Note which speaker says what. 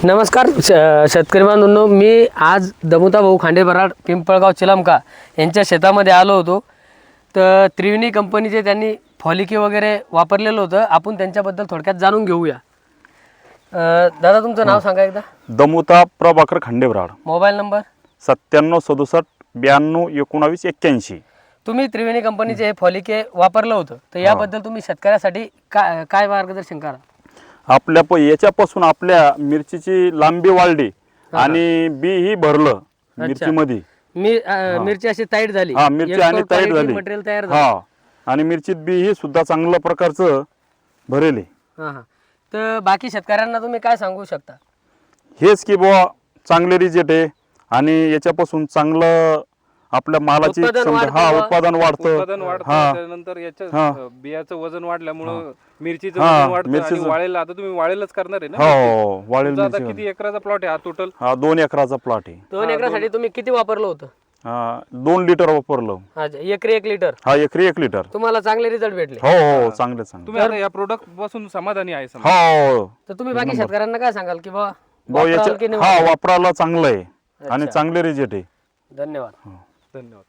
Speaker 1: नमस्कार शेतकरी बांधवांनो, मी आज दमुता भाऊ खांडेबराड पिंपळगाव चिलमका यांच्या शेतामध्ये आलो होतो. तर त्रिवेणी कंपनीचे त्यांनी फॉलिके वगैरे वापरलेलं होतं. आपण त्यांच्याबद्दल थोडक्यात जाणून घेऊया. दादा तुमचं नाव सांगा एकदा.
Speaker 2: दमुता प्रभाकर खांडेबराड.
Speaker 1: Mobile number
Speaker 2: 9767 92 19 81.
Speaker 1: तुम्ही त्रिवेणी कंपनीचे हे फॉलिके वापरलं होतं, तर याबद्दल तुम्ही शेतकऱ्यासाठी काय मार्गदर्शन करा.
Speaker 2: आपल्या याच्यापासून आपल्या मिरचीची लांबी वाढली आणि बी ही भरलं मिरचीमध्ये.
Speaker 1: मिरची अशी टाईट झाली.
Speaker 2: हा, मिरची आणि टाईट झाली.
Speaker 1: मटेरियल तयार झालं.
Speaker 2: हा, आणि मिरचीत बी ही सुद्धा चांगल्या प्रकारचं भरेले.
Speaker 1: हां हां. तर बाकी शेतकऱ्यांना तुम्ही काय सांगू शकता?
Speaker 2: हेच की बुवा चांगले रिजेक्ट आहे आणि याच्यापासून चांगलं आपल्या मालाची
Speaker 1: उत्पादन
Speaker 2: उत्पादन वाढतं.
Speaker 3: त्यानंतर याच्या बियाचं वजन वाढल्यामुळं मिरचीचं वजन वाढतं आणि वाळेल. आता तुम्ही वाळेलच करणार आहे ना?
Speaker 2: हो, वाळेल
Speaker 3: तुमचा आता
Speaker 2: मिरची.
Speaker 3: किती एकराचा प्लॉट आहे हा टोटल?
Speaker 2: हा, 2 एकराचा प्लॉट आहे.
Speaker 1: 2 एकरासाठी तुम्ही किती वापरलं होतं?
Speaker 2: 2 लिटर वापरलं.
Speaker 1: अच्छा, एकरी 1 लिटर.
Speaker 2: हा, एकरी 1 लिटर.
Speaker 1: तुम्हाला चांगले रिझल्ट भेटले.
Speaker 2: हो, चांगले.
Speaker 3: तुम्ही आता या प्रोडक्ट पासून समाधानी आहे समजा?
Speaker 2: हो,
Speaker 1: तर तुम्ही बाकी शेतकऱ्यांना काय सांगाल की बाबा
Speaker 2: वापरायला चांगलं आहे आणि चांगले रिजेक्ट आहे.
Speaker 1: धन्यवाद.
Speaker 3: धन्यवाद.